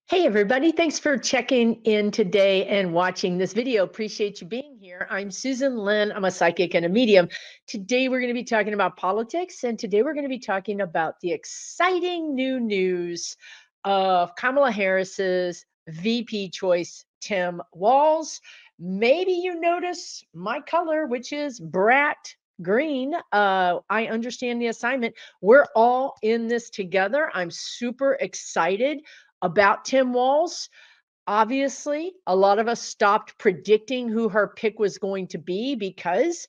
Hey everybody, thanks for checking in today and watching this video. Appreciate you being here. I'm Susan Lynn. I'm a psychic and a medium. Today we're going to be talking about politics, and today we're going to be talking about the exciting new news of Kamala Harris's VP choice, Tim Walz. Maybe you notice my color, which is brat green. I understand the assignment. We're all in this together. I'm super excited about Tim Walz. Obviously, a lot of us stopped predicting who her pick was going to be because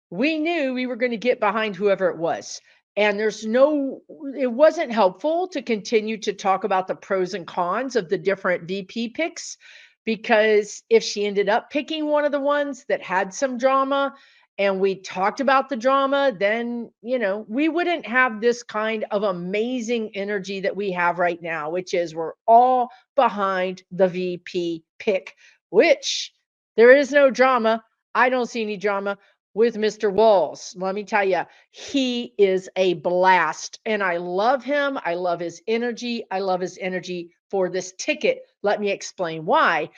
we knew we were going to get behind whoever it was. And it wasn't helpful to continue to talk about the pros and cons of the different VP picks, because if she ended up picking one of the ones that had some drama and we talked about the drama, then, we wouldn't have this kind of amazing energy that we have right now, which is we're all behind the VP pick, which there is no drama. I don't see any drama with Mr. Walz. Let me tell you, he is a blast. And I love him. I love his energy. I love his energy for this ticket. Let me explain why.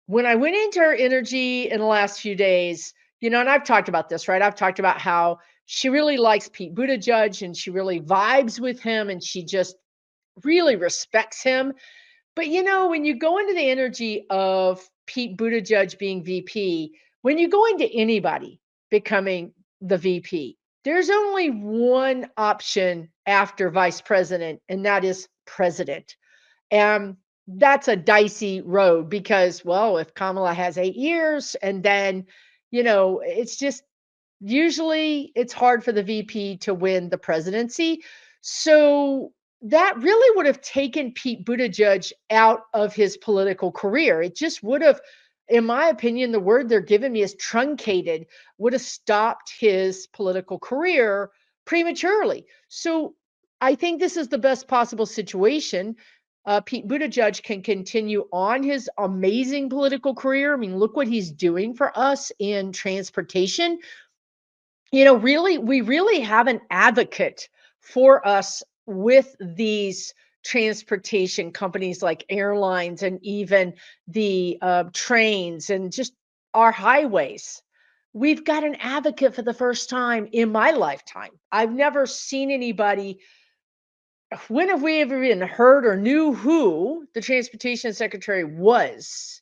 When I went into her energy in the last few days, and I've talked about this, right? I've talked about how she really likes Pete Buttigieg and she really vibes with him and she just really respects him. But when you go into the energy of Pete Buttigieg being VP, when you go into anybody becoming the VP, there's only one option after vice president, and that is president. And that's a dicey road because, well, if Kamala has 8 years and then, it's just usually it's hard for the VP to win the presidency. So that really would have taken Pete Buttigieg out of his political career. It just would have, in my opinion, the word they're giving me is truncated, would have stopped his political career prematurely. So I think this is the best possible situation. Pete Buttigieg can continue on his amazing political career. I mean, look what he's doing for us in transportation. We really have an advocate for us with these transportation companies like airlines and even the trains and just our highways. We've got an advocate for the first time in my lifetime. I've never seen anybody. When have we ever even heard or knew who the transportation secretary was?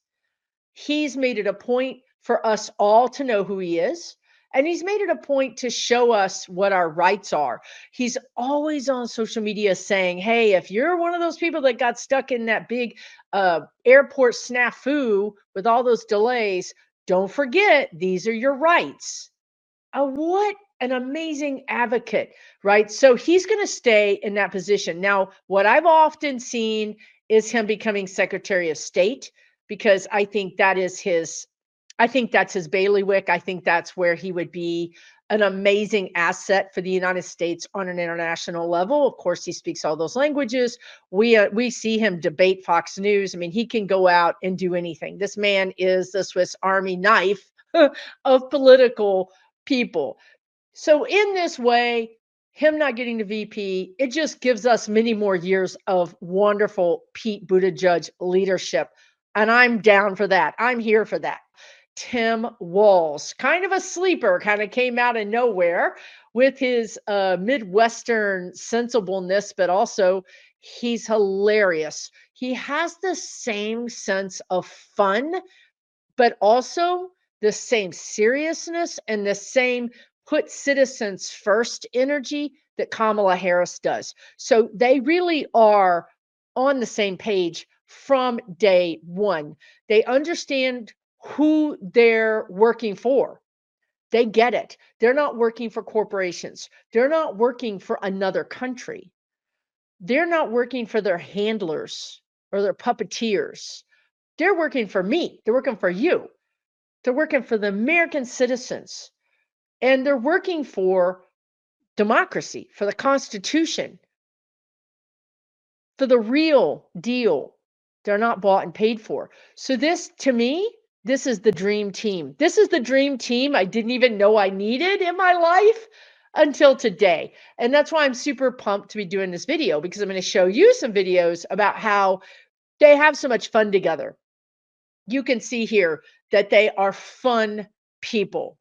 He's made it a point for us all to know who he is. And he's made it a point to show us what our rights are. He's always on social media saying, hey, if you're one of those people that got stuck in that big airport snafu with all those delays, don't forget, these are your rights. What an amazing advocate, right? So he's going to stay in that position. Now, what I've often seen is him becoming Secretary of State, because I think that's his bailiwick. I think that's where he would be an amazing asset for the United States on an international level. Of course, he speaks all those languages. We see him debate Fox News. I mean, he can go out and do anything. This man is the Swiss Army knife of political people. So in this way, him not getting the VP, it just gives us many more years of wonderful Pete Buttigieg leadership. And I'm down for that. I'm here for that. Tim Walz, kind of a sleeper, kind of came out of nowhere with his Midwestern sensibleness, but also he's hilarious. He has the same sense of fun, but also the same seriousness and the same put citizens first energy that Kamala Harris does. So they really are on the same page from day one. They understand who they're working for. They get it. They're not working for corporations. They're not working for another country. They're not working for their handlers or their puppeteers. They're working for me. They're working for you. They're working for the American citizens. And they're working for democracy, for the Constitution, for the real deal. They're not bought and paid for. So this, to me, this is the dream team. This is the dream team I didn't even know I needed in my life until today. And that's why I'm super pumped to be doing this video, because I'm going to show you some videos about how They have so much fun together. You can see here that they are fun people.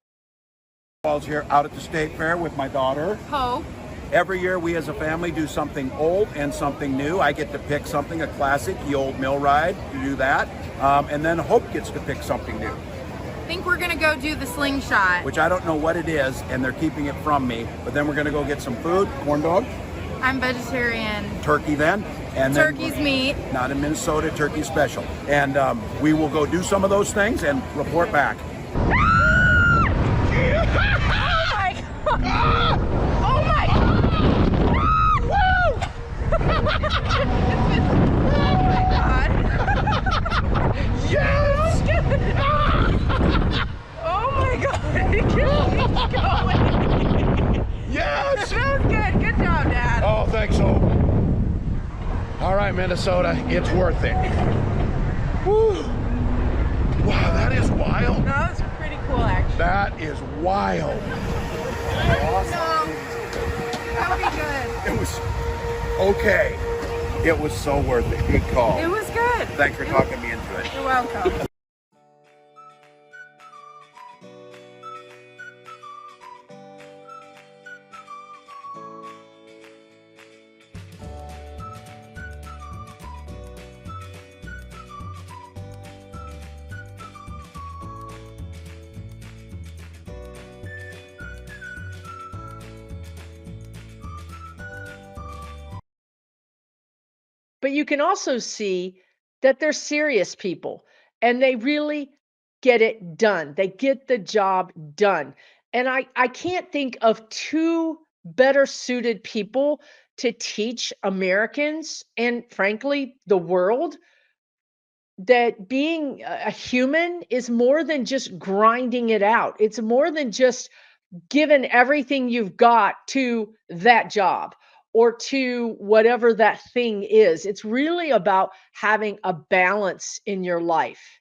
Walz here out at the State Fair with my daughter. Hope. Every year we as a family do something old and something new. I get to pick something, a classic, the old mill ride, to do that. And then Hope gets to pick something new. I think we're gonna go do the slingshot. Which I don't know what it is, and they're keeping it from me. But then we're gonna go get some food, corn dog. I'm vegetarian. Turkey then. And Turkey's then, meat. Not in Minnesota, turkey special. And we will go do some of those things and report back. Oh my god! Oh my god! Woo! Oh my god! Yes! Oh my god! It keeps going. Yes! That was good. Good job, Dad. Oh, thanks, Hope. All right, Minnesota, it's worth it. Woo. Wow, that is wild. That was pretty cool, actually. That is wild. No, that would be good. It was okay. It was so worth it. Good call. It was good. Thanks for talking me into it. You're welcome. But you can also see that they're serious people and they really get it done. They get the job done. And I can't think of two better suited people to teach Americans and frankly the world that being a human is more than just grinding it out. It's more than just giving everything you've got to that job or to whatever that thing is. It's really about having a balance in your life.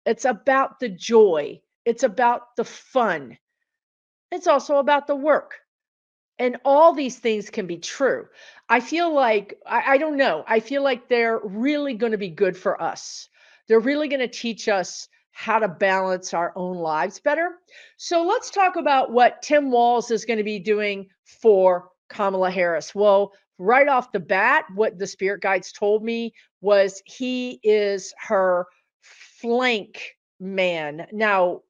It's about the joy. It's about the fun. It's also about the work. And all these things can be true. I feel like, I don't know, I feel like they're really going to be good for us. They're really going to teach us how to balance our own lives better. So let's talk about what Tim Walz is going to be doing for Kamala Harris. Well, right off the bat, what the spirit guides told me was he is her flank man. Now,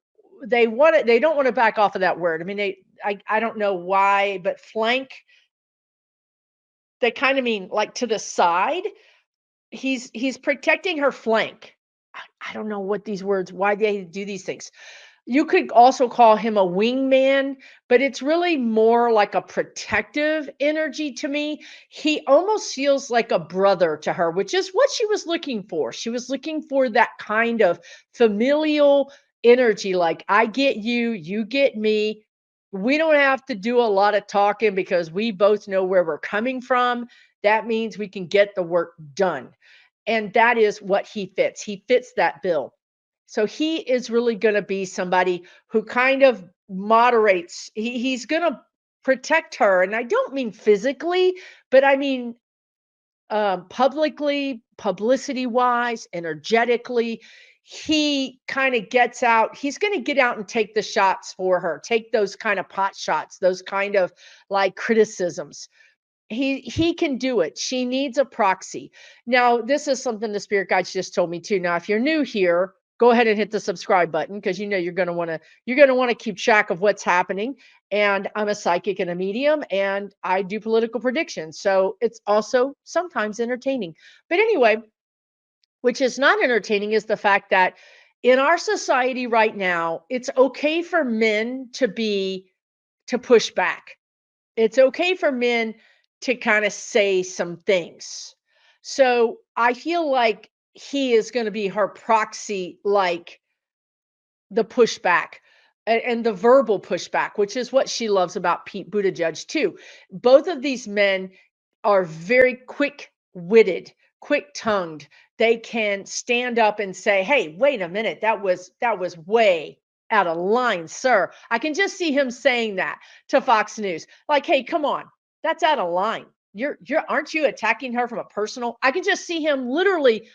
they don't want to back off of that word. I mean, I don't know why, but flank, they kind of mean like to the side. He's protecting her flank. I don't know what these words, why they do these things. You could also call him a wingman, but it's really more like a protective energy to me. He almost feels like a brother to her, which is what she was looking for. She was looking for that kind of familial energy, like I get you, you get me. We don't have to do a lot of talking because we both know where we're coming from. That means we can get the work done. And that is what he fits. He fits that bill. So he is really going to be somebody who kind of moderates. He's going to protect her. And I don't mean physically, but I mean publicly, publicity wise, energetically. He kind of gets out. He's going to get out and take the shots for her, take those kind of pot shots, those kind of like criticisms. He can do it. She needs a proxy. Now, this is something the spirit guides just told me too. Now, if you're new here, go ahead and hit the subscribe button because you know you're going to want to keep track of what's happening. And I'm a psychic and a medium and I do political predictions. So it's also sometimes entertaining. But anyway, which is not entertaining is the fact that in our society right now, it's okay for men to push back. It's okay for men to kind of say some things. So I feel like he is going to be her proxy, like the pushback and the verbal pushback, which is what she loves about Pete Buttigieg too. Both of these men are very quick-witted, quick-tongued. They can stand up and say, "Hey, wait a minute, that was way out of line, sir." I can just see him saying that to Fox News. Like, "Hey, come on. That's out of line. Aren't you attacking her from a personal?" I can just see him literally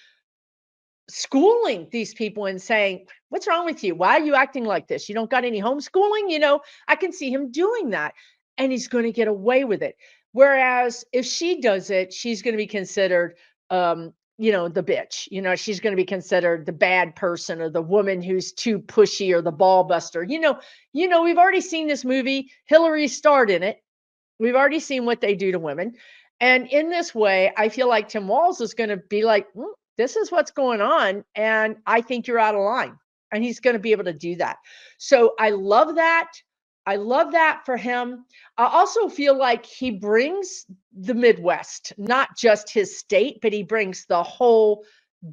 schooling these people and saying, what's wrong with you? Why are you acting like this? You don't got any homeschooling? I can see him doing that, and he's going to get away with it. Whereas if she does it, she's going to be considered, the bitch. She's going to be considered the bad person, or the woman who's too pushy, or the ball buster. We've already seen this movie. Hillary starred in it. We've already seen what they do to women. And in this way, I feel like Tim Walz is going to be like, this is what's going on, and I think you're out of line. And he's going to be able to do that. So I love that. I love that for him. I also feel like he brings the Midwest, not just his state, but he brings the whole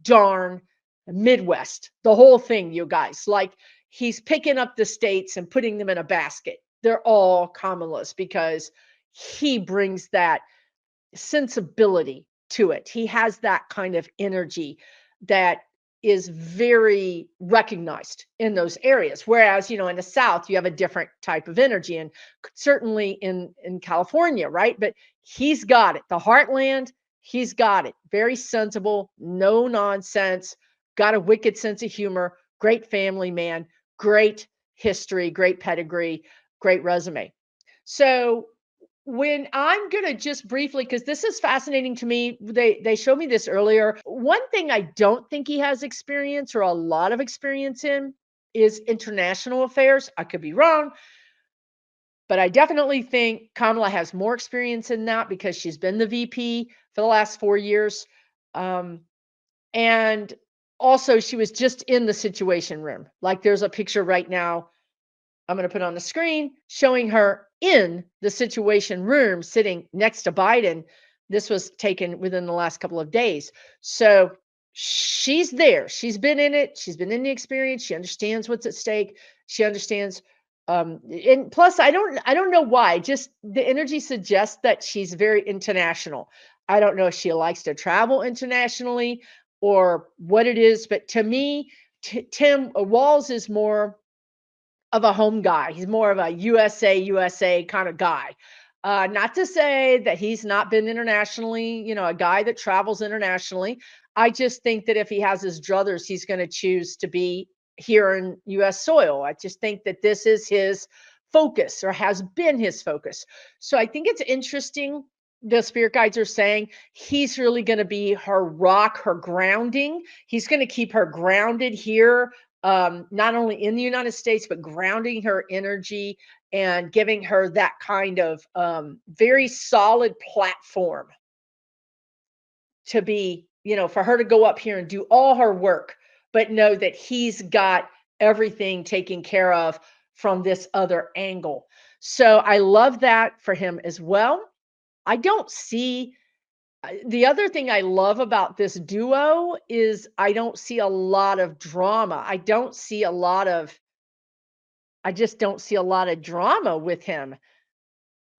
darn Midwest, the whole thing, you guys. Like, he's picking up the states and putting them in a basket. They're all Kamala's, because he brings that sensibility to it. He has that kind of energy that is very recognized in those areas. Whereas, in the South, you have a different type of energy, and certainly in California, right? But he's got it. The heartland, he's got it. Very sensible, no nonsense, got a wicked sense of humor, great family man, great history, great pedigree, great resume. So when I'm going to just briefly, because this is fascinating to me, they showed me this earlier. One thing I don't think he has experience, or a lot of experience in, is international affairs. I could be wrong, but I definitely think Kamala has more experience in that, because she's been the VP for the last 4 years. And also, she was just in the Situation Room. Like, there's a picture right now I'm going to put on the screen showing her in the Situation Room sitting next to Biden. This was taken within the last couple of days. So she's there. She's been in it. She's been in the experience. She understands what's at stake. She understands. And plus, I don't know why. Just the energy suggests that she's very international. I don't know if she likes to travel internationally or what it is, but to me, Tim Walz is more of a home guy. He's more of a USA kind of guy. Not to say that he's not been internationally, a guy that travels internationally. I just think that if he has his druthers, he's going to choose to be here in US soil. I just think that this is his focus, or has been his focus. So I think it's interesting. The spirit guides are saying he's really going to be her rock, her grounding. He's going to keep her grounded here, not only in the United States, but grounding her energy and giving her that kind of very solid platform to be, for her to go up here and do all her work, but know that he's got everything taken care of from this other angle. So I love that for him as well. I don't see the other thing I love about this duo is I don't see a lot of drama. I just don't see a lot of drama with him.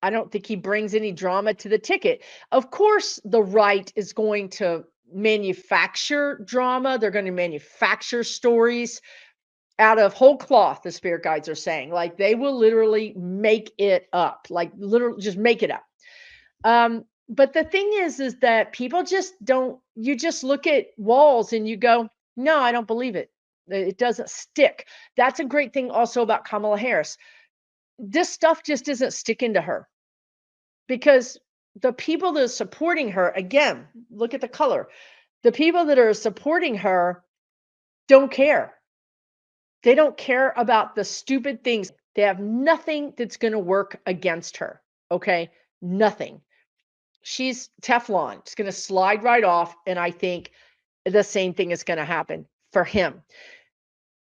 I don't think he brings any drama to the ticket. Of course, the right is going to manufacture drama. They're going to manufacture stories out of whole cloth, the spirit guides are saying. Like, they will literally make it up, like literally just make it up. But the thing is that people just don't, you just look at Walz and you go, no, I don't believe it. It doesn't stick. That's a great thing also about Kamala Harris. This stuff just isn't sticking to her, because the people that are supporting her, again, look at the color. The people that are supporting her don't care. They don't care about the stupid things. They have nothing that's going to work against her. Okay. Nothing. She's Teflon. It's going to slide right off. And I think the same thing is going to happen for him.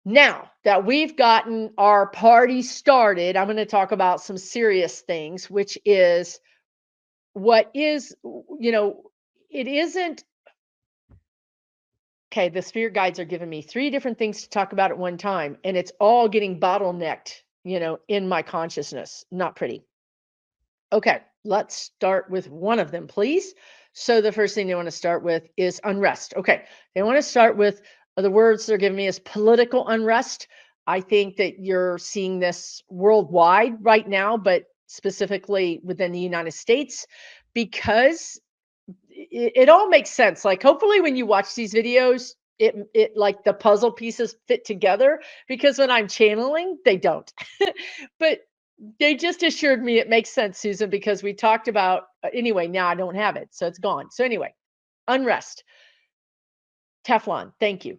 Now that we've gotten our party started, I'm going to talk about some serious things, which is what is, it isn't. Okay, the spirit guides are giving me 3 different things to talk about at one time, and it's all getting bottlenecked, in my consciousness. Not pretty. Okay, let's start with one of them, please. So the first thing they want to start with is unrest. Okay, they want to start with the words they're giving me is political unrest. I think that you're seeing this worldwide right now, but specifically within the United States, because it all makes sense. Like, hopefully when you watch these videos, it like the puzzle pieces fit together, because when I'm channeling, they don't. But they just assured me it makes sense, Susan, because we talked about anyway, now I don't have it, so it's gone. So anyway, unrest, Teflon, thank you.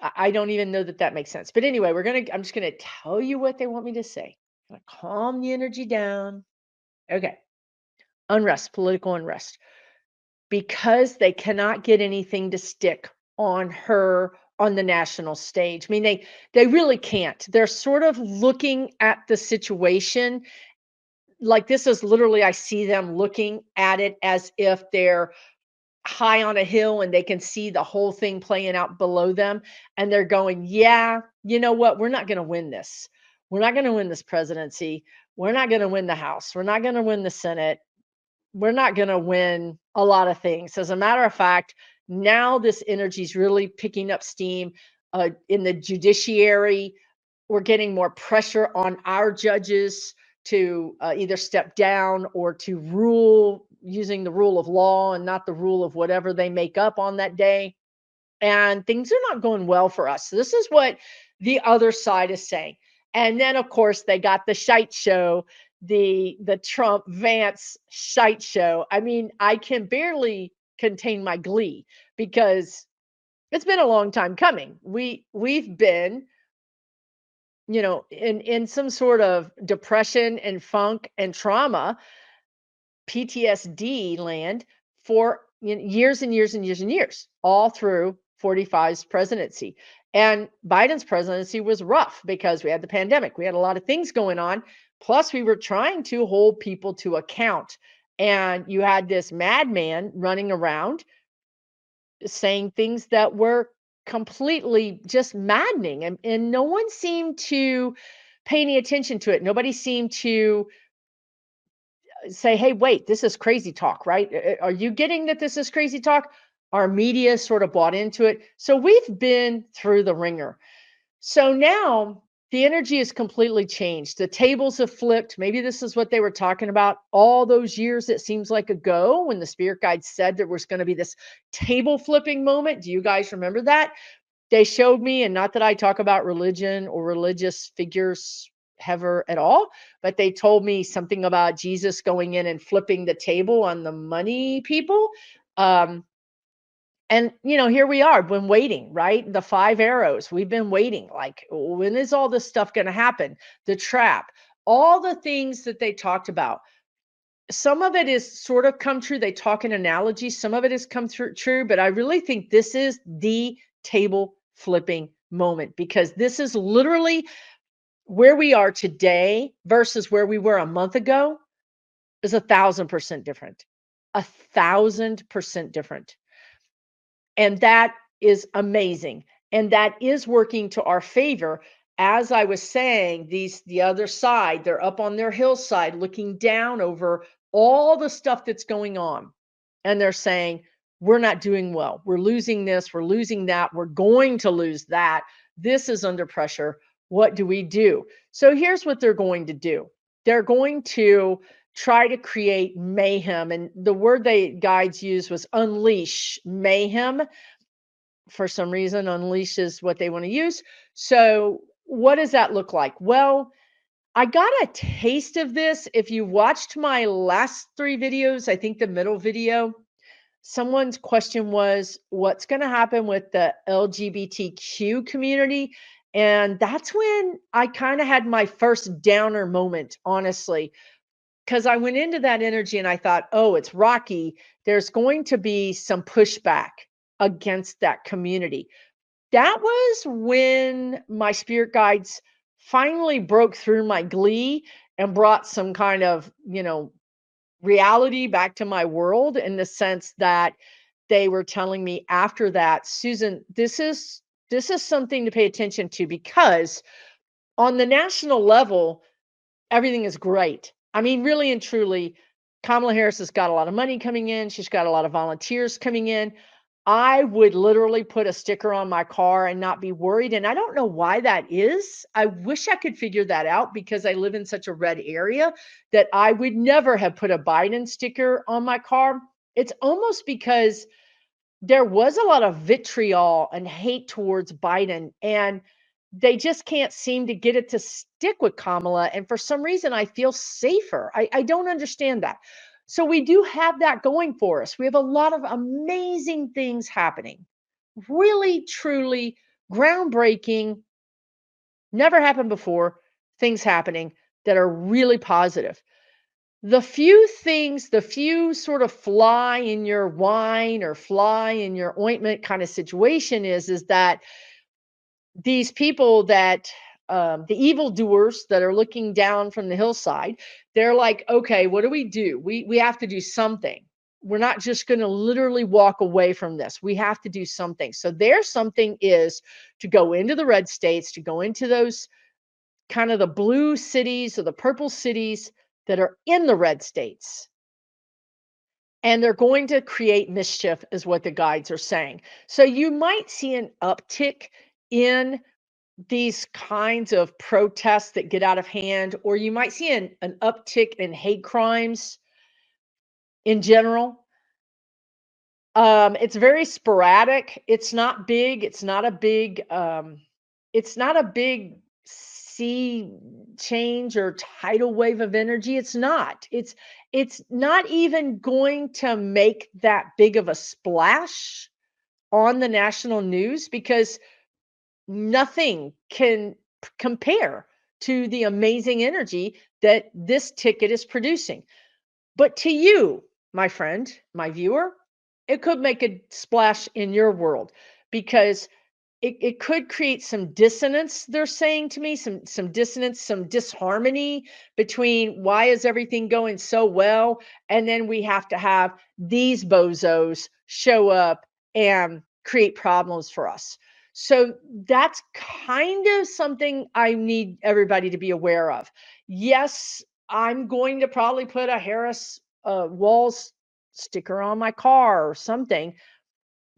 I don't even know that that makes sense. But anyway, I'm just gonna tell you what they want me to say. I'm gonna calm the energy down. Okay. Unrest, political unrest, because they cannot get anything to stick on her on the national stage. I mean, they really can't. They're sort of looking at the situation like this is literally, I see them looking at it as if they're high on a hill and they can see the whole thing playing out below them. And they're going, yeah, you know what? We're not going to win this. We're not going to win this presidency. We're not going to win the House. We're not going to win the Senate. We're not going to win a lot of things. As a matter of fact, now this energy is really picking up steam in the judiciary. We're getting more pressure on our judges to either step down or to rule using the rule of law and not the rule of whatever they make up on that day. And things are not going well for us. So this is what the other side is saying. And then, of course, they got the shite show, the Trump Vance shite show. I mean, I can barely contain my glee because it's been a long time coming. We've been, you know, in some sort of depression and funk and trauma, PTSD land for years and years and years and years, all through 45's presidency. And Biden's presidency was rough because we had the pandemic. We had a lot of things going on. Plus, we were trying to hold people to account. And you had this madman running around saying things that were completely just maddening. And no one seemed to pay any attention to it. Nobody seemed to say, hey, wait, this is crazy talk, right? Are you getting that this is crazy talk? Our media sort of bought into it. So we've been through the ringer. So now the energy has completely changed. The tables have flipped. Maybe this is what they were talking about all those years, it seems like ago, when the spirit guide said there was going to be this table flipping moment. Do you guys remember that? They showed me, and not that I talk about religion or religious figures ever at all, but they told me something about Jesus going in and flipping the table on the money people. And here we are, been waiting, right? The 5 arrows, we've been waiting. Like, when is all this stuff going to happen? The trap, all the things that they talked about. Some of it is sort of come true. They talk in analogies. Some of it has come true, but I really think this is the table flipping moment, because this is literally where we are today versus where we were a month ago is 1,000% different. 1,000% different. And that is amazing. And that is working to our favor. As I was saying, the other side, they're up on their hillside looking down over all the stuff that's going on. And they're saying, we're not doing well. We're losing this. We're losing that. We're going to lose that. This is under pressure. What do we do? So here's what they're going to do. They're going to try to create mayhem. And the word they guides used was unleash mayhem. For some reason, unleash is what they want to use. So what does that look like? Well, I got a taste of this. If you watched my last 3 videos, I think the middle video, someone's question was, what's going to happen with the LGBTQ community? And that's when I kind of had my first downer moment, honestly, because I went into that energy and I thought, oh, it's rocky. There's going to be some pushback against that community. That was when my spirit guides finally broke through my glee and brought some kind of, reality back to my world, in the sense that they were telling me after that, Susan, this is something to pay attention to, because on the national level, everything is great. I mean, really and truly, Kamala Harris has got a lot of money coming in. She's got a lot of volunteers coming in. I would literally put a sticker on my car and not be worried. And I don't know why that is. I wish I could figure that out, because I live in such a red area that I would never have put a Biden sticker on my car. It's almost because there was a lot of vitriol and hate towards Biden, and they just can't seem to get it to stick with Kamala. And for some reason, I feel safer. I don't understand that. So we do have that going for us. We have a lot of amazing things happening, really, truly groundbreaking, never happened before things happening that are really positive. The few things, the few sort of fly in your wine or fly in your ointment kind of situation is that these people that the evildoers that are looking down from the hillside, they're like, okay, what do? We have to do something. We're not just going to literally walk away from this. We have to do something. So their something is to go into the red states, to go into those kind of the blue cities or the purple cities that are in the red states. And they're going to create mischief, is what the guides are saying. So you might see an uptick in these kinds of protests that get out of hand, or you might see an uptick in hate crimes in general. It's very sporadic. It's not big. It's not a big sea change or tidal wave of energy. It's not. It's not even going to make that big of a splash on the national news because nothing can compare to the amazing energy that this ticket is producing. But to you, my friend, my viewer, it could make a splash in your world because it could create some dissonance, they're saying to me, some dissonance, some disharmony between why is everything going so well, and then we have to have these bozos show up and create problems for us. So that's kind of something I need everybody to be aware of. Yes, I'm going to probably put a Harris Walz sticker on my car or something,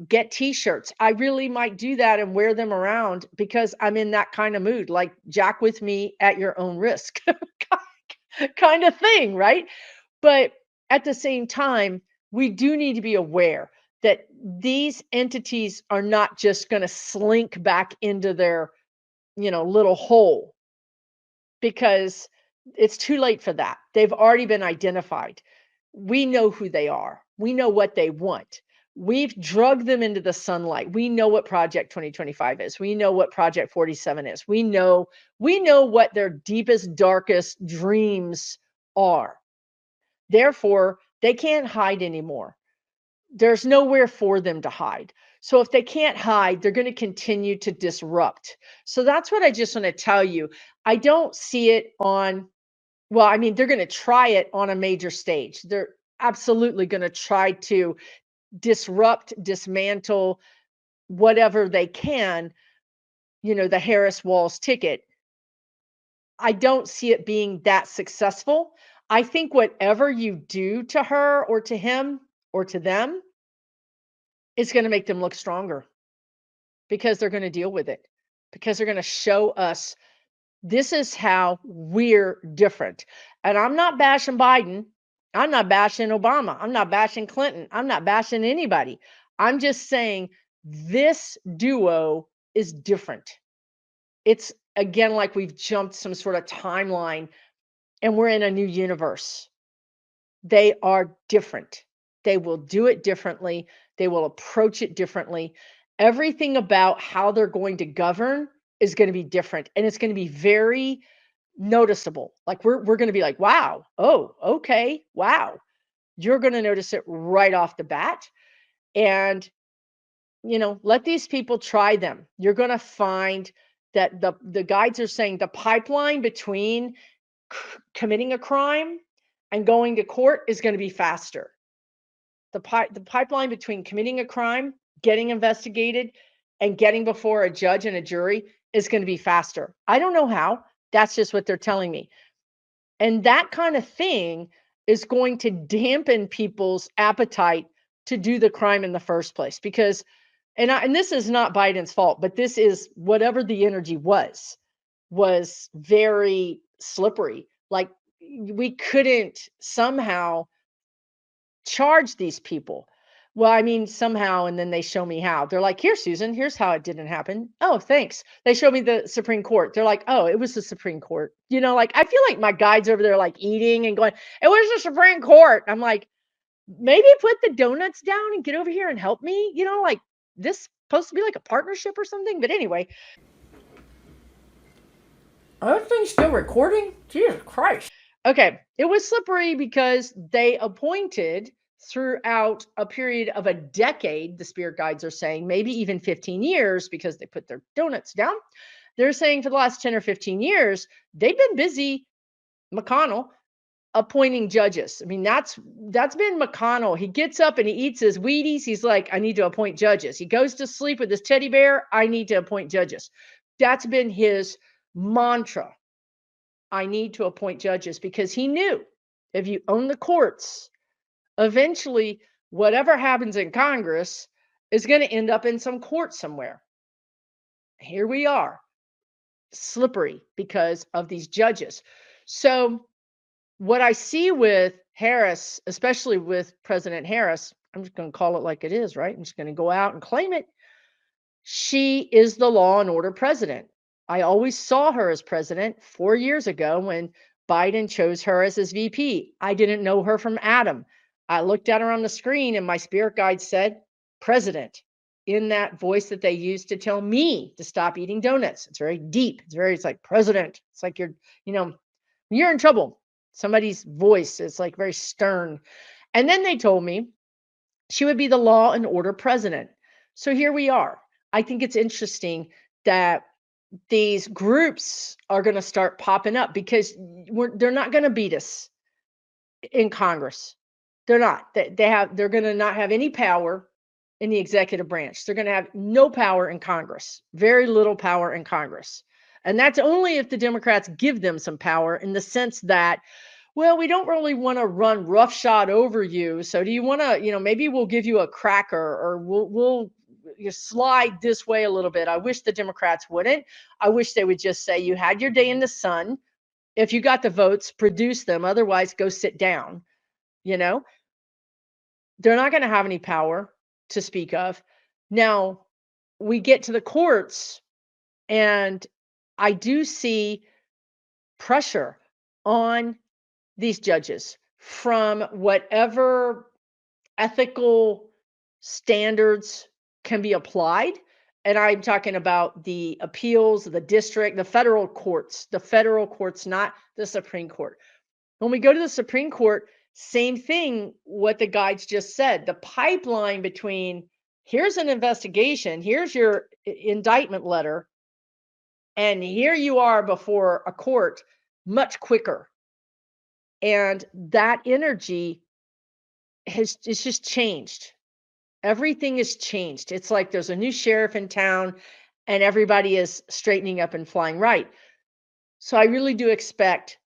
get t-shirts. I really might do that and wear them around because I'm in that kind of mood, like jack with me at your own risk kind of thing, right? But at the same time, we do need to be aware that these entities are not just going to slink back into their, little hole because it's too late for that. They've already been identified. We know who they are. We know what they want. We've drugged them into the sunlight. We know what Project 2025 is. We know what Project 47 is. We know what their deepest, darkest dreams are. Therefore, they can't hide anymore. There's nowhere for them to hide. So if they can't hide, they're going to continue to disrupt. So that's what I just want to tell you. I don't see it on, well, I mean, they're going to try it on a major stage. They're absolutely going to try to disrupt, dismantle whatever they can, the Harris Walz ticket. I don't see it being that successful. I think whatever you do to her or to him or to them is going to make them look stronger because they're going to deal with it, because they're going to show us this is how we're different. And I'm not bashing Biden. I'm not bashing Obama. I'm not bashing Clinton. I'm not bashing anybody. I'm just saying this duo is different. It's again like we've jumped some sort of timeline and we're in a new universe. They are different. They will do it differently. They will approach it differently. Everything about how they're going to govern is going to be different. And it's going to be very noticeable. Like we're going to be like, wow, oh, okay, wow. You're going to notice it right off the bat. And, let these people try them. You're going to find that the guides are saying the pipeline between committing a crime and going to court is going to be faster. The pipeline between committing a crime, getting investigated, and getting before a judge and a jury is going to be faster. I don't know how. That's just what they're telling me. And that kind of thing is going to dampen people's appetite to do the crime in the first place. Because, and this is not Biden's fault, but this is whatever the energy was very slippery. Like we couldn't somehow charge these people. Well, I mean, somehow, and then they show me how. They're like, here, Susan, here's how it didn't happen. Oh, thanks. They show me the Supreme Court. They're like, oh, it was the Supreme Court. Like, I feel like my guides over there, like eating and going, it was the Supreme Court. I'm like, maybe put the donuts down and get over here and help me. Like, this supposed to be like a partnership or something. But anyway. Are things still recording? Jesus Christ. Okay. It was slippery because they appointed throughout a period of a decade, the spirit guides are saying, maybe even 15 years, because they put their donuts down. They're saying for the last 10 or 15 years, they've been busy, McConnell, appointing judges. I mean, that's been McConnell. He gets up and he eats his Wheaties. He's like, I need to appoint judges. He goes to sleep with his teddy bear. I need to appoint judges. That's been his mantra. I need to appoint judges, because he knew if you own the courts, eventually whatever happens in Congress is going to end up in some court somewhere. Here we are, slippery because of these judges. So what I see with Harris, especially with President Harris, I'm just going to call it like it is, right? I'm just going to go out and claim it. She is the law and order president. I always saw her as president 4 years ago when Biden chose her as his VP. I didn't know her from Adam. I looked at her on the screen and my spirit guide said, president, in that voice that they used to tell me to stop eating donuts. It's very deep. It's like president. It's like you're in trouble. Somebody's voice is like very stern. And then they told me she would be the law and order president. So here we are. I think it's interesting that these groups are going to start popping up, because they're not going to beat us in Congress. They're not. They're going to not have any power in the executive branch. They're going to have no power in Congress. Very little power in Congress. And that's only if the Democrats give them some power, in the sense that, well, we don't really want to run roughshod over you. So do you want to, maybe we'll give you a cracker, or we'll slide this way a little bit. I wish the Democrats wouldn't. I wish they would just say, you had your day in the sun. If you got the votes, produce them. Otherwise, go sit down. They're not going to have any power to speak of. Now, we get to the courts, and I do see pressure on these judges from whatever ethical standards can be applied. And I'm talking about the appeals, the district, the federal courts, not the Supreme Court. When we go to the Supreme Court, same thing, what the guides just said. The pipeline between, here's an investigation, here's your indictment letter, and here you are before a court, much quicker. And that energy it's just changed. Everything is changed. It's like there's a new sheriff in town and everybody is straightening up and flying right. So I really do expect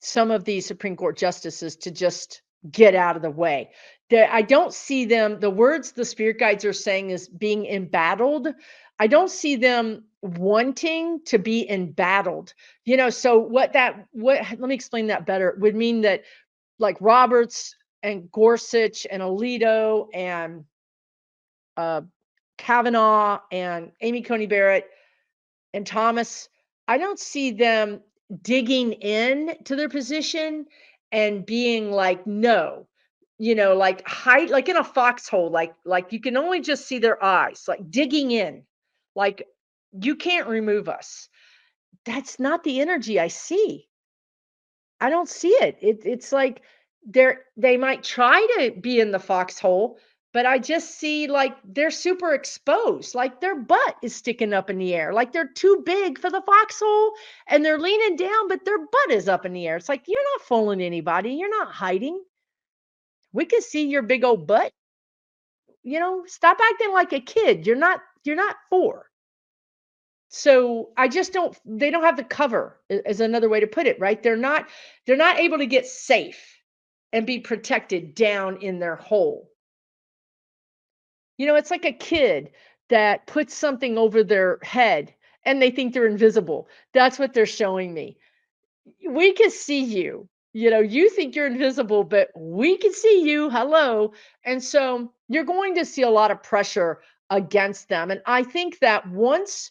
some of these Supreme Court justices to just get out of the way. I don't see them, the words the spirit guides are saying is being embattled. I don't see them wanting to be embattled. So let me explain that better. It would mean that, like, Roberts and Gorsuch and Alito and Kavanaugh and Amy Coney Barrett and Thomas, I don't see them digging in to their position and being like, no, like hide, like in a foxhole, like you can only just see their eyes, like digging in, like you can't remove us. That's not the energy I see. I don't see it. It's like they might try to be in the foxhole, but I just see like they're super exposed, like their butt is sticking up in the air, like they're too big for the foxhole and they're leaning down, but their butt is up in the air. It's like, you're not fooling anybody. You're not hiding. We can see your big old butt. Stop acting like a kid. You're not 4. So they don't have the cover, is another way to put it, right? They're not able to get safe and be protected down in their hole. It's like a kid that puts something over their head and they think they're invisible. That's what they're showing me. We can see you. You think you're invisible, but we can see you. Hello. And so, you're going to see a lot of pressure against them. And I think that once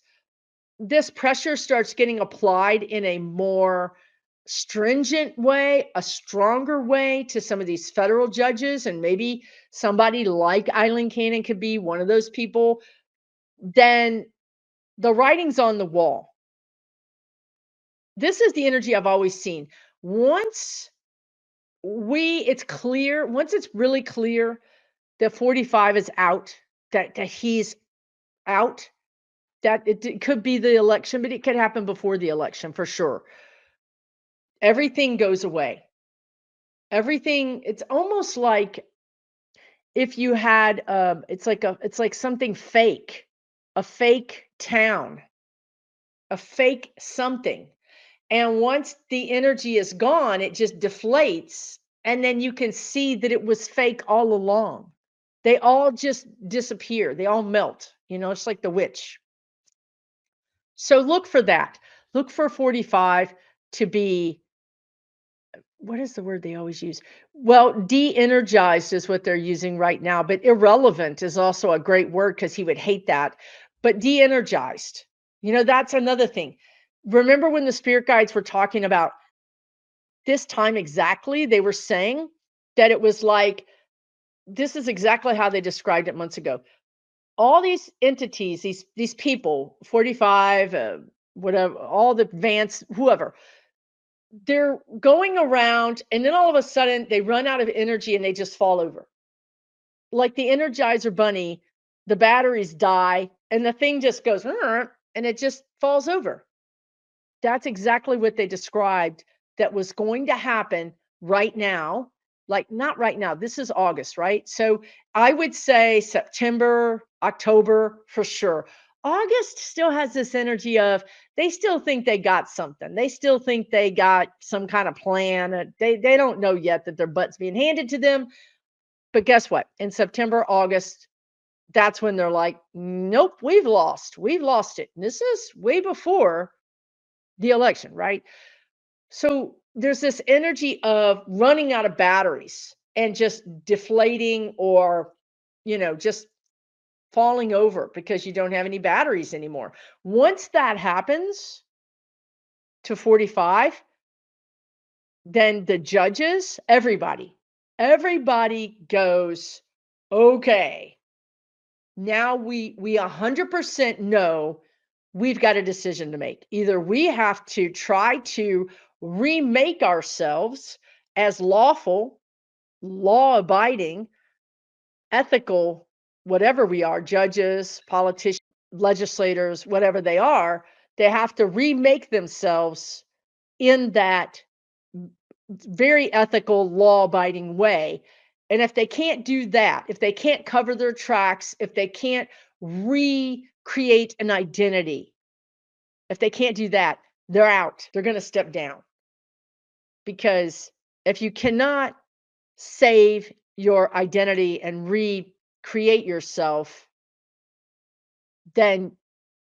this pressure starts getting applied in a more stringent way, a stronger way to some of these federal judges, and maybe somebody like Eileen Cannon could be one of those people, then the writing's on the wall. This is the energy I've always seen. Once it's clear, once it's really clear that 45 is out, that he's out, that it could be the election, but it could happen before the election for sure. Everything goes away. Everything, it's almost like if you had it's like something fake, a fake town, a fake something. And once the energy is gone, it just deflates. And then you can see that it was fake all along. They all just disappear. They all melt. It's like the witch. So look for that. Look for 45 to be, what is the word they always use? Well, de-energized is what they're using right now, but irrelevant is also a great word because he would hate that. But de-energized, that's another thing. Remember when the spirit guides were talking about this time exactly, they were saying that it was like, this is exactly how they described it months ago. All these entities, these people, 45, whatever, all the Vance, whoever, they're going around, and then all of a sudden they run out of energy and they just fall over. Like the Energizer Bunny, the batteries die, and the thing just goes, and it just falls over. That's exactly what they described that was going to happen right now. Like, not right now. This is August, right? So I would say September, October for sure. August still has this energy of they still think they got something. They still think they got some kind of plan. They don't know yet that their butt's being handed to them. But guess what? In September, August, that's when they're like, nope, we've lost. We've lost it. And this is way before the election, right? So there's this energy of running out of batteries and just deflating or, just falling over because you don't have any batteries anymore. Once that happens to 45, then the judges, everybody goes, okay, now we 100% know we've got a decision to make. Either we have to try to remake ourselves as lawful, law-abiding, ethical, whatever we are, judges, politicians, legislators, whatever they are, they have to remake themselves in that very ethical, law-abiding way. And if they can't do that, if they can't cover their tracks, if they can't recreate an identity, if they can't do that, they're out. They're going to step down. Because if you cannot save your identity and recreate yourself, then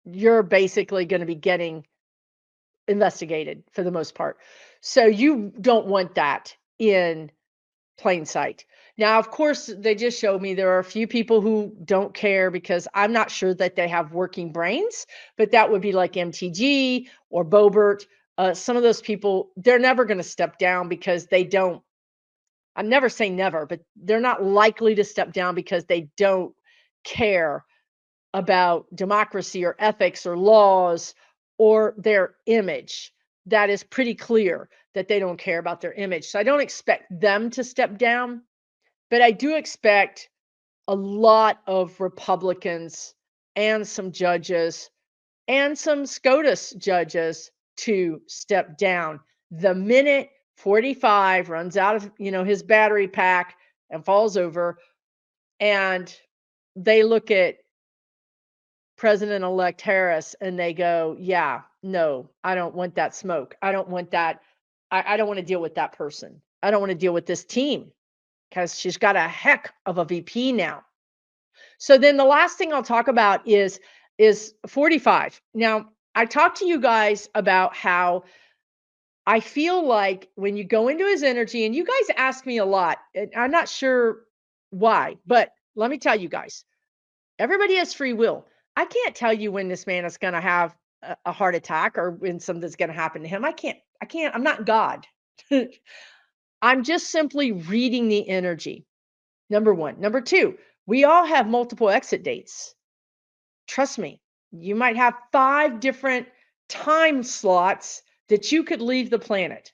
you're basically going to be getting investigated for the most part. So you don't want that in plain sight. Now, of course, they just showed me there are a few people who don't care because I'm not sure that they have working brains, but that would be like MTG or Bobert. Some of those people, they're never going to step down because they don't. I'm never saying never, but they're not likely to step down because they don't care about democracy or ethics or laws or their image. That is pretty clear that they don't care about their image. So I don't expect them to step down, but I do expect a lot of Republicans and some judges and some SCOTUS judges to step down the minute 45 runs out of, his battery pack and falls over, and they look at President-elect Harris and they go, yeah, no, I don't want that smoke. I don't want that. I don't want to deal with that person. I don't want to deal with this team because she's got a heck of a VP now. So then the last thing I'll talk about is 45. Now, I talked to you guys about how I feel like when you go into his energy, and you guys ask me a lot, and I'm not sure why, but let me tell you guys, everybody has free will. I can't tell you when this man is going to have a heart attack or when something's going to happen to him. I can't, I'm not God. I'm just simply reading the energy. Number one. Number two, we all have multiple exit dates. Trust me, you might have 5 different time slots that you could leave the planet.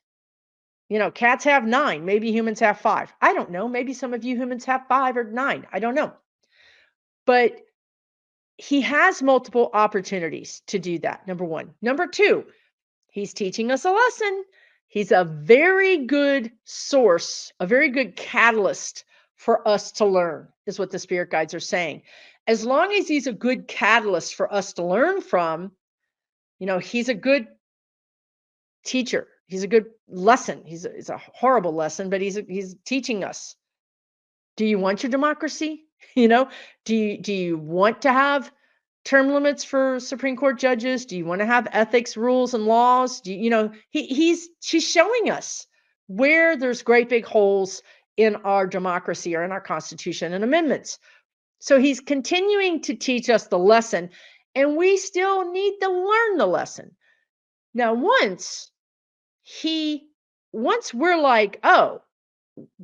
Cats have 9, maybe humans have 5. I don't know. Maybe some of you humans have 5 or 9. I don't know. But he has multiple opportunities to do that. Number one. Number two, he's teaching us a lesson. He's a very good source, a very good catalyst for us to learn, is what the spirit guides are saying. As long as he's a good catalyst for us to learn from, he's a good teacher. He's a good lesson. It's a horrible lesson, but he's teaching us. Do you want your democracy? Do you want to have term limits for Supreme Court judges? Do you want to have ethics rules and laws? She's showing us where there's great big holes in our democracy or in our Constitution and amendments. So he's continuing to teach us the lesson, and we still need to learn the lesson. Now, once we're like, oh,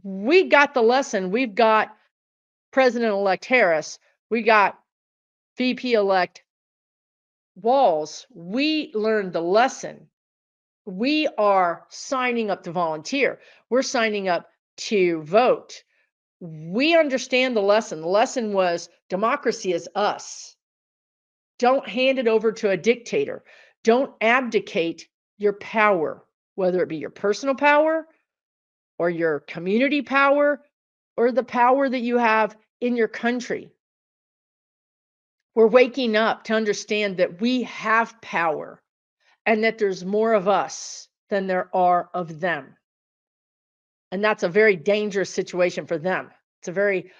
we got the lesson, we've got President-elect Harris, we got VP-elect Walz, we learned the lesson. We are signing up to volunteer. We're signing up to vote. We understand the lesson. The lesson was democracy is us. Don't hand it over to a dictator. Don't abdicate your power, whether it be your personal power or your community power or the power that you have in your country. We're waking up to understand that we have power and that there's more of us than there are of them. And that's a very dangerous situation for them. It's a very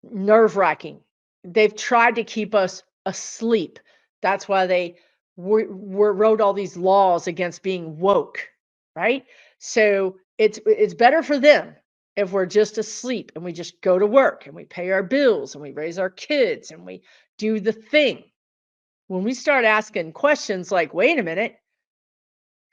nerve-wracking. They've tried to keep us asleep. That's why they wrote all these laws against being woke, right? So it's better for them if we're just asleep and we just go to work and we pay our bills and we raise our kids and we do the thing. When we start asking questions like, wait a minute,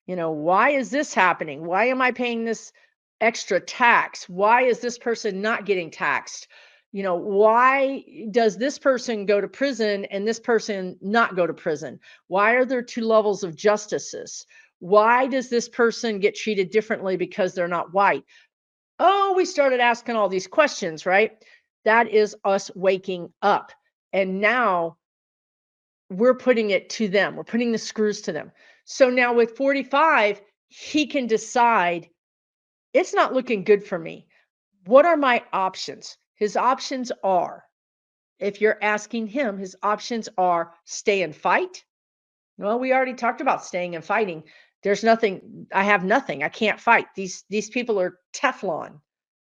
why is this happening? Why am I paying this extra tax? Why is this person not getting taxed? Why does this person go to prison and this person not go to prison? Why are there 2 levels of justices? Why does this person get treated differently because they're not white? Oh, we started asking all these questions, right? That is us waking up. And now we're putting it to them. We're putting the screws to them. So now with 45, he can decide, it's not looking good for me. What are my options? His options are, if you're asking him, his options are stay and fight. Well, we already talked about staying and fighting. There's nothing, I have nothing. I can't fight. These people are Teflon.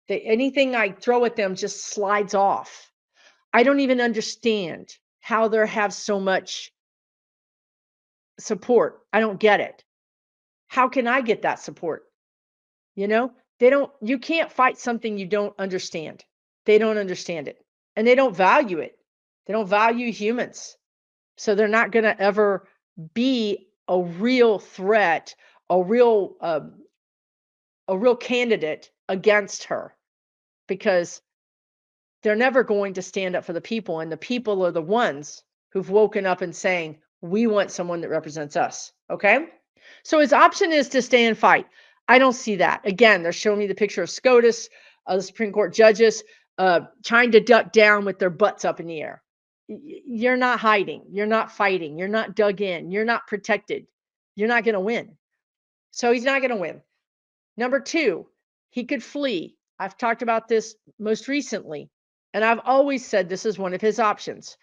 Anything I throw at them just slides off. I don't even understand how they have so much support. I don't get it. How can I get that support? You can't fight something you don't understand. They don't understand it and they don't value it. They don't value humans. So they're not going to ever be a real threat, a real candidate against her, because they're never going to stand up for the people. And the people are the ones who've woken up and saying, we want someone that represents us. Okay. So his option is to stay and fight. I don't see that. Again, they're showing me the picture of SCOTUS, the Supreme Court judges, trying to duck down with their butts up in the air. You're not hiding. You're not fighting. You're not dug in. You're not protected. You're not going to win. So he's not going to win. Number 2, he could flee. I've talked about this most recently, and I've always said this is one of his options.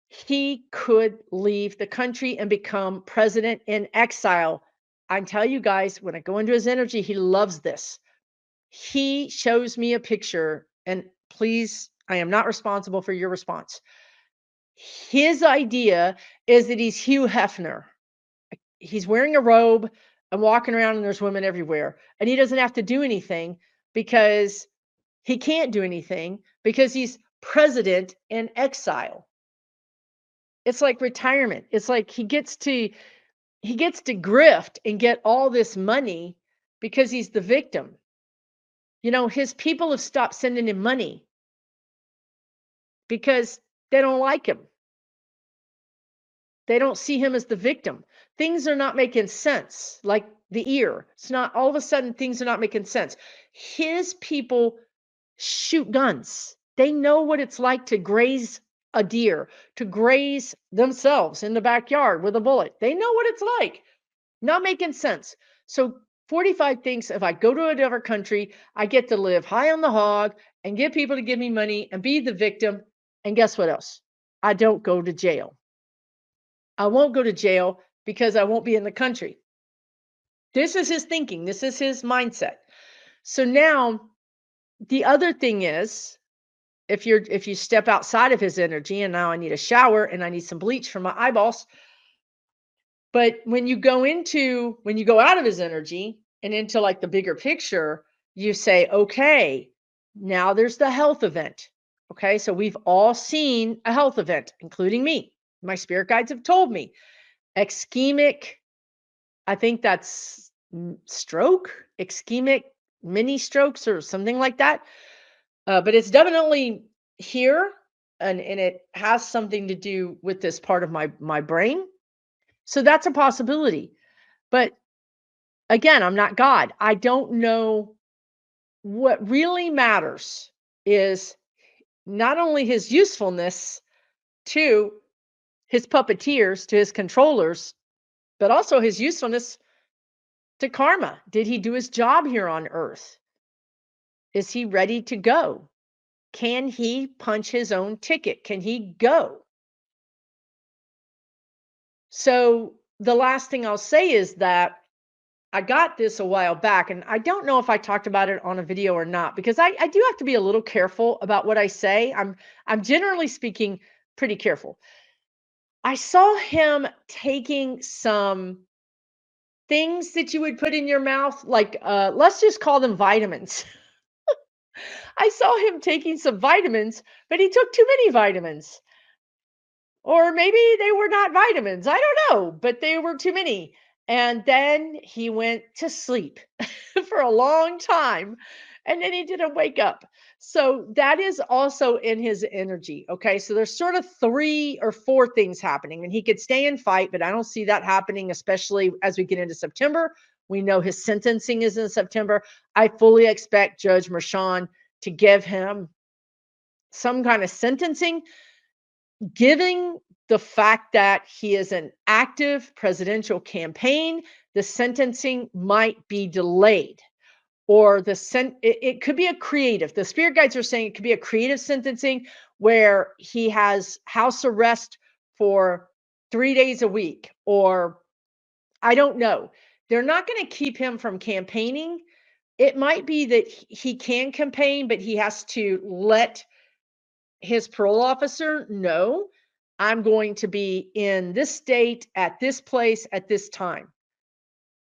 He could leave the country and become president in exile. I tell you guys, when I go into his energy, he loves this. He shows me a picture, and please, I am not responsible for your response. His idea is that he's Hugh Hefner. He's wearing a robe and walking around, and there's women everywhere. And he doesn't have to do anything because he can't do anything because he's president in exile. It's like retirement. It's like he gets to grift and get all this money because he's the victim. You know, his people have stopped sending him money because they don't like him. They don't see him as the victim. Things are not making sense, like the ear. It's not all of a sudden things are not making sense. His people shoot guns. They know what it's like to graze a deer, to graze themselves in the backyard with a bullet. They know what it's like. Not making sense. So 45 thinks if I go to a different country, I get to live high on the hog and get people to give me money and be the victim. And guess what else? I don't go to jail. I won't go to jail because I won't be in the country. This is his thinking. This is his mindset. So now the other thing is, if you step outside of his energy, and now I need a shower and I need some bleach for my eyeballs. But when you go out of his energy and into like the bigger picture, you say, okay, now there's the health event. Okay, so we've all seen a health event, including me. My spirit guides have told me ischemic, I think that's ischemic mini strokes or something like that. But it's definitely here, and it has something to do with this part of my brain. So that's a possibility. But again, I'm not God. I don't know. What really matters is not only his usefulness to his puppeteers, to his controllers, but also his usefulness to karma. Did he do his job here on earth? Is he ready to go? Can he punch his own ticket? Can he go? So the last thing I'll say is that I got this a while back, and I don't know if I talked about it on a video or not, because I do have to be a little careful about what I say. I'm generally speaking pretty careful. I saw him taking some things that you would put in your mouth, like let's just call them vitamins. I saw him taking some vitamins, but he took too many vitamins. Or maybe they were not vitamins. I don't know, but they were too many. And then he went to sleep for a long time. And then he didn't wake up. So that is also in his energy. Okay. So there's sort of 3 or 4 things happening. And he could stay and fight, but I don't see that happening, especially as we get into September. We know his sentencing is in September. I fully expect Judge Merchan to give him some kind of sentencing, giving the fact that he is an active presidential campaign. The sentencing might be delayed, or it could be a creative. The spirit guides are saying it could be a creative sentencing where he has house arrest for 3 days a week, or I don't know. They're not going to keep him from campaigning. It might be that he can campaign, but he has to let his parole officer know, I'm going to be in this state at this place at this time.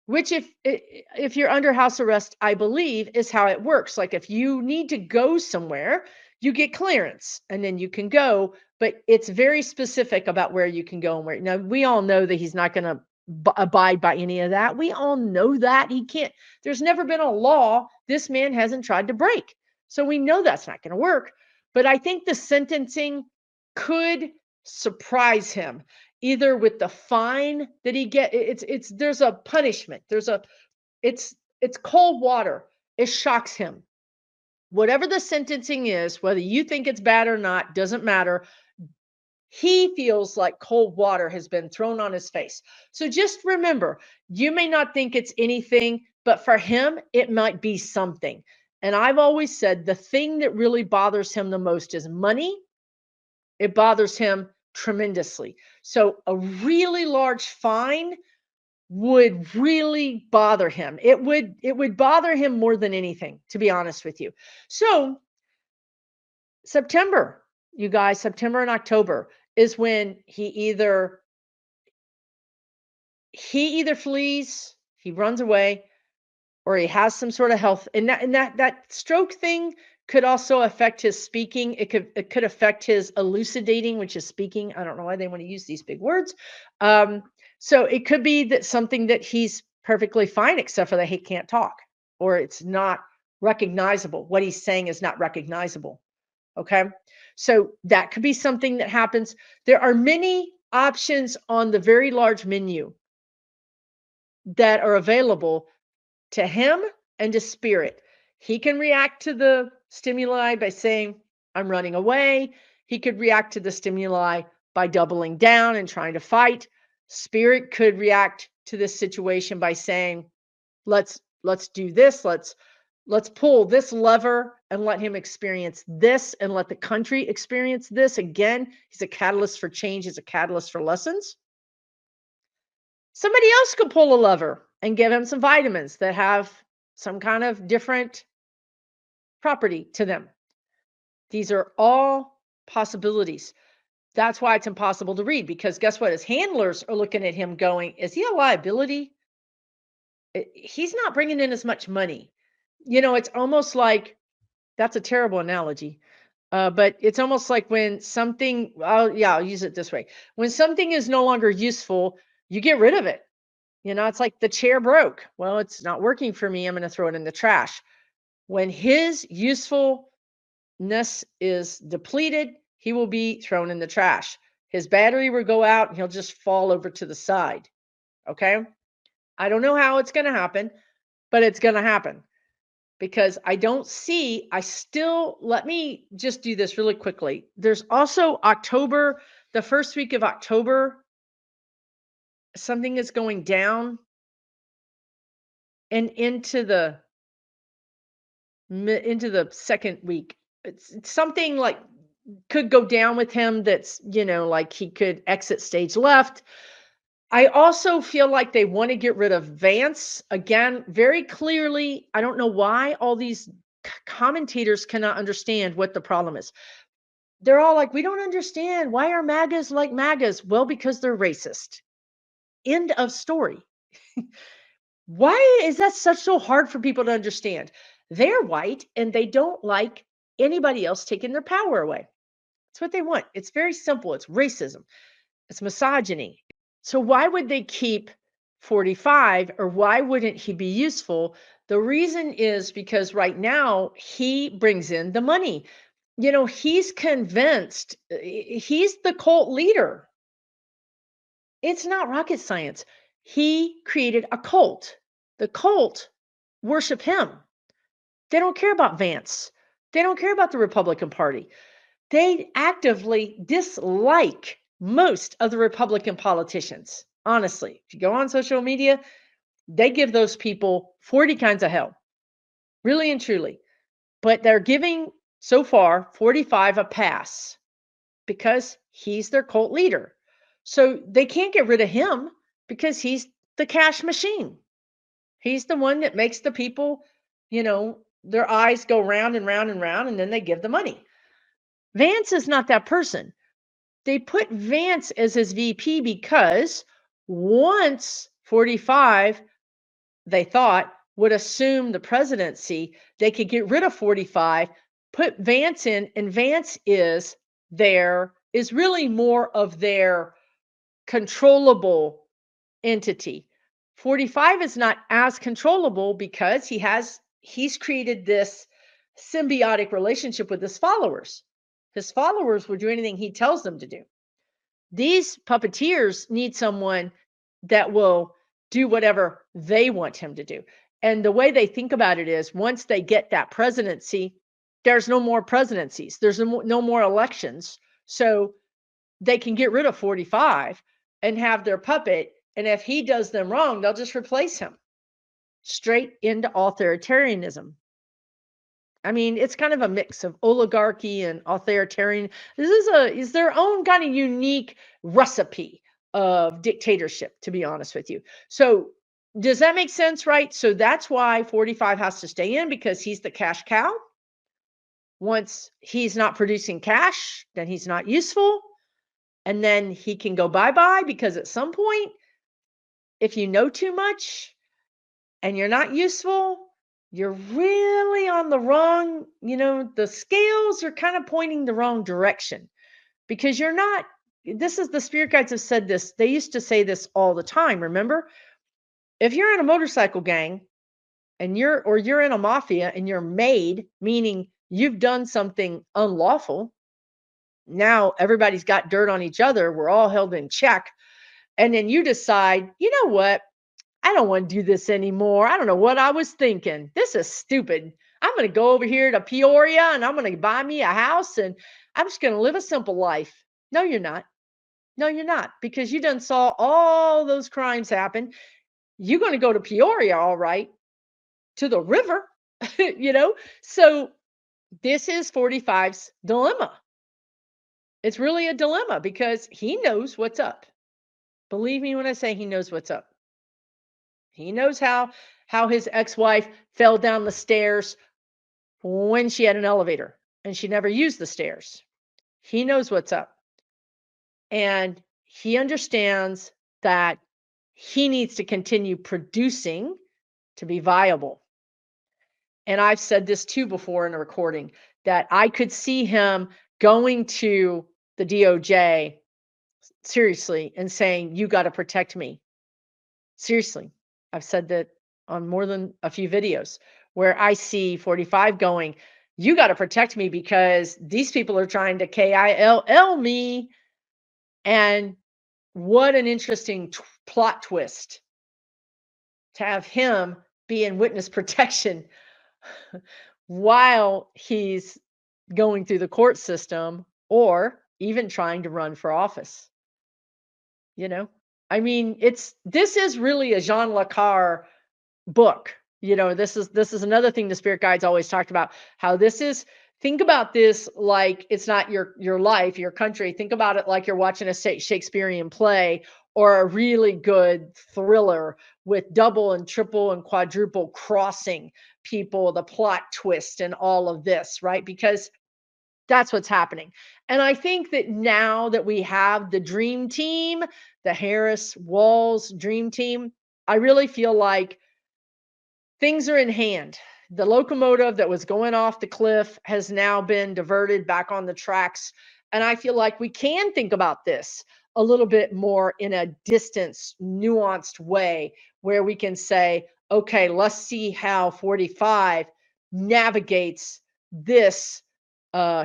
Which if you're under house arrest, I believe is how it works. Like if you need to go somewhere, you get clearance and then you can go, but it's very specific about where you can go and where. Now, we all know that he's not going to abide by any of that. We all know that he can't. There's never been a law this man hasn't tried to break. So we know that's not going to work. But I think the sentencing could surprise him, either with the fine that he there's a punishment. It's cold water. It shocks him. Whatever the sentencing is, whether you think it's bad or not, doesn't matter. He feels like cold water has been thrown on his face. So just remember, you may not think it's anything, but for him, it might be something. And I've always said the thing that really bothers him the most is money. It bothers him tremendously. So a really large fine would really bother him. It would bother him more than anything, to be honest with you. So September, you guys, September and October is when he either flees, he runs away, or he has some sort of health. And that stroke thing Could also affect his speaking. It could affect his elucidating, which is speaking. I don't know why they want to use these big words. So it could be that something that he's perfectly fine, except for that he can't talk, or it's not recognizable. What he's saying is not recognizable. Okay. So that could be something that happens. There are many options on the very large menu that are available to him and to spirit. He can react to the stimuli by saying, I'm running away. He could react to the stimuli by doubling down and trying to fight. Spirit could react to this situation by saying, let's do this. Let's pull this lever and let him experience this and let the country experience this. Again, he's a catalyst for change, he's a catalyst for lessons. Somebody else could pull a lever and give him some vitamins that have some kind of different property to them. These are all possibilities. That's why it's impossible to read, because guess what? His handlers are looking at him going, is he a liability? He's not bringing in as much money. It's almost like, that's a terrible analogy. But it's almost like when something, I'll use it this way. When something is no longer useful, you get rid of it. It's like the chair broke. Well, it's not working for me. I'm going to throw it in the trash. When his usefulness is depleted, he will be thrown in the trash. His battery will go out and he'll just fall over to the side. Okay. I don't know how it's going to happen, but it's going to happen. Because let me just do this really quickly. There's also October, the first week of October, something is going down and into the second week. It's something like could go down with him that's, like he could exit stage left. I also feel like they want to get rid of Vance again, very clearly. I don't know why all these commentators cannot understand what the problem is. They're all like, we don't understand. Why are MAGAs like MAGAs? Well, because they're racist. End of story. Why is that so hard for people to understand? They're white and they don't like anybody else taking their power away. That's what they want. It's very simple. It's racism. It's misogyny. So why would they keep 45, or why wouldn't he be useful? The reason is because right now he brings in the money. He's convinced, he's the cult leader. It's not rocket science. He created a cult. The cult worship him. They don't care about Vance. They don't care about the Republican Party. They actively dislike most of the Republican politicians. Honestly, if you go on social media, they give those people 40 kinds of hell, really and truly. But they're giving, so far, 45 a pass because he's their cult leader. So they can't get rid of him because he's the cash machine. He's the one that makes the people, their eyes go round and round and round, and then they give the money. Vance is not that person. They put Vance as his VP because once 45, they thought, would assume the presidency, they could get rid of 45, put Vance in, and Vance is really more of their controllable entity. 45 is not as controllable because he's created this symbiotic relationship with his followers. His followers will do anything he tells them to do. These puppeteers need someone that will do whatever they want him to do. And the way they think about it is once they get that presidency, there's no more presidencies. There's no more elections. So they can get rid of 45 and have their puppet. And if he does them wrong, they'll just replace him. Straight into authoritarianism. I mean, it's kind of a mix of oligarchy and authoritarian. This is their own kind of unique recipe of dictatorship, to be honest with you. So does that make sense, right? So that's why 45 has to stay in, because he's the cash cow. Once he's not producing cash, then he's not useful. And then he can go bye-bye, because at some point, if you know too much and you're not useful, you're really on the wrong, the scales are kind of pointing the wrong direction because you're not. This is the spirit guides have said this. They used to say this all the time. Remember, if you're in a motorcycle gang and you're in a mafia and you're made, meaning you've done something unlawful, now everybody's got dirt on each other, we're all held in check, and then you decide, you know what, I don't want to do this anymore. I don't know what I was thinking. This is stupid. I'm going to go over here to Peoria and I'm going to buy me a house and I'm just going to live a simple life. No, you're not. No, you're not, because you done saw all those crimes happen. You're going to go to Peoria, all right, to the river, you know? So this is 45's dilemma. It's really a dilemma because he knows what's up. Believe me when I say he knows what's up. He knows how his ex-wife fell down the stairs when she had an elevator and she never used the stairs. He knows what's up. And he understands that he needs to continue producing to be viable. And I've said this too before in a recording that I could see him going to the DOJ seriously and saying, "You got to protect me." Seriously. I've said that on more than a few videos where I see 45 going, "You got to protect me because these people are trying to KILL me." And what an interesting plot twist to have him be in witness protection while he's going through the court system or even trying to run for office. You know, I mean, this is really a Jean Le Carre book. This is another thing the spirit guides always talked about, how this is, think about this like it's not your life, your country. Think about it like you're watching a Shakespearean play or a really good thriller with double and triple and quadruple crossing people, the plot twist and all of this, right? Because that's what's happening. And I think that now that we have the dream team, the Harris Walz dream team, I really feel like things are in hand. The locomotive that was going off the cliff has now been diverted back on the tracks. And I feel like we can think about this a little bit more in a distance, nuanced way where we can say, okay, let's see how 45 navigates this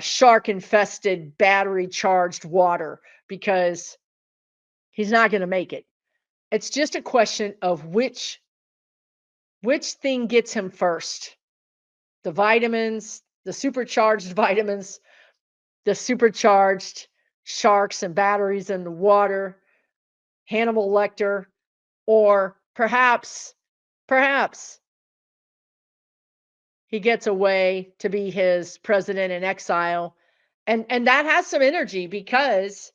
shark infested, battery charged water, because he's not going to make it. It's just a question of which thing gets him first. The vitamins, the supercharged vitamins, the supercharged sharks and batteries in the water, Hannibal Lecter, or perhaps he gets away to be his president in exile. And that has some energy because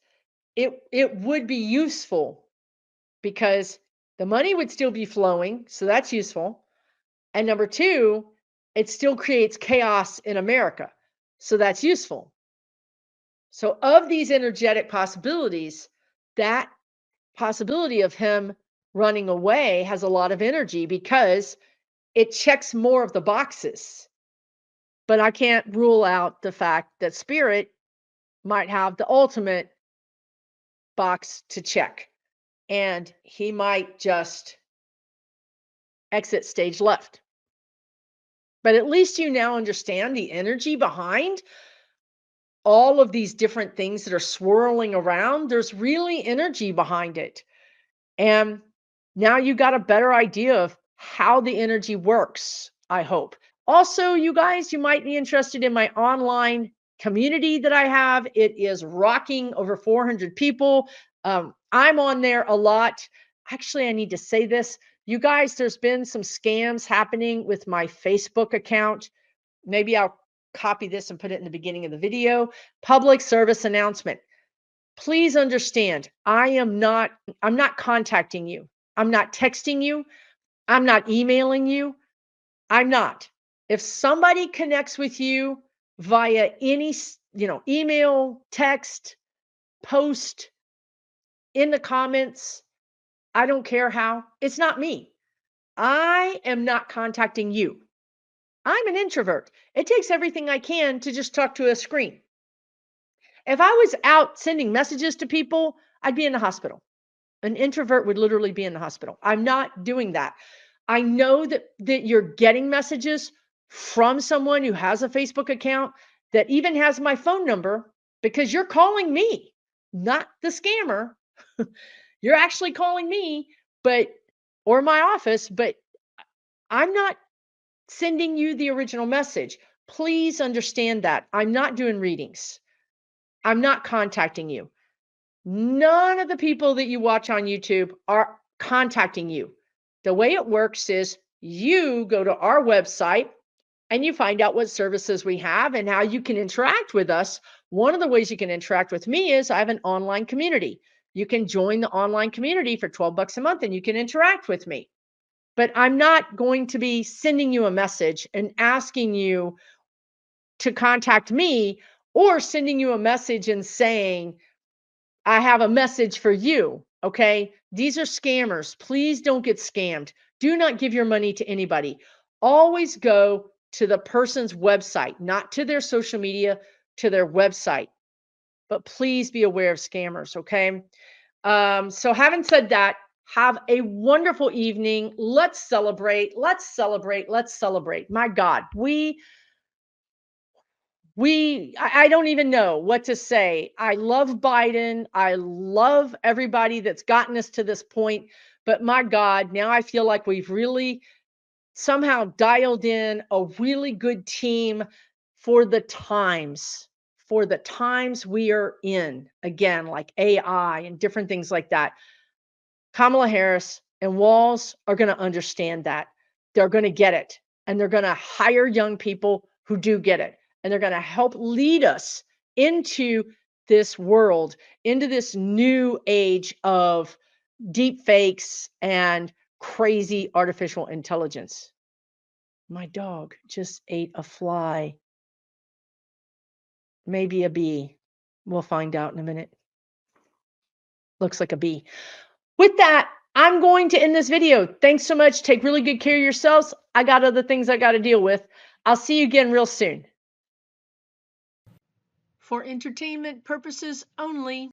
it would be useful, because the money would still be flowing, so that's useful. And number two, it still creates chaos in America, so that's useful. So of these energetic possibilities, that possibility of him running away has a lot of energy because it checks more of the boxes. But I can't rule out the fact that spirit might have the ultimate box to check, and he might just exit stage left. But at least you now understand the energy behind all of these different things that are swirling around. There's really energy behind it. And now you got a better idea of how the energy works, I hope. Also, you guys, you might be interested in my online community that I have. It is rocking, over 400 people. I'm on there a lot. Actually, I need to say this. You guys, there's been some scams happening with my Facebook account. Maybe I'll copy this and put it in the beginning of the video. Public service announcement. Please understand, I'm not contacting you. I'm not texting you. I'm not emailing you. I'm not. If somebody connects with you via any, email, text, post, in the comments, I don't care how, it's not me. I am not contacting you. I'm an introvert. It takes everything I can to just talk to a screen. If I was out sending messages to people, I'd be in the hospital. An introvert would literally be in the hospital. I'm not doing that. I know that you're getting messages from someone who has a Facebook account that even has my phone number because you're calling me, not the scammer. You're actually calling me, or my office, but I'm not sending you the original message. Please understand that. I'm not doing readings. I'm not contacting you. None of the people that you watch on YouTube are contacting you. The way it works is you go to our website and you find out what services we have and how you can interact with us. One of the ways you can interact with me is I have an online community. You can join the online community for $12 a month and you can interact with me. But I'm not going to be sending you a message and asking you to contact me or sending you a message and saying, I have a message for you. Okay. These are scammers. Please don't get scammed. Do not give your money to anybody. Always go to the person's website, not to their social media, to their website. But please be aware of scammers. Okay. So having said that, have a wonderful evening. Let's celebrate. Let's celebrate. Let's celebrate. My God, I don't even know what to say. I love Biden. I love everybody that's gotten us to this point. But my God, now I feel like we've really somehow dialed in a really good team for the times, we are in. Again, like AI and different things like that. Kamala Harris and Walz are going to understand that. They're going to get it. And they're going to hire young people who do get it. And they're going to help lead us into this world, into this new age of deep fakes and crazy artificial intelligence. My dog just ate a fly. Maybe a bee. We'll find out in a minute. Looks like a bee. With that, I'm going to end this video. Thanks so much. Take really good care of yourselves. I got other things I got to deal with. I'll see you again real soon. For entertainment purposes only.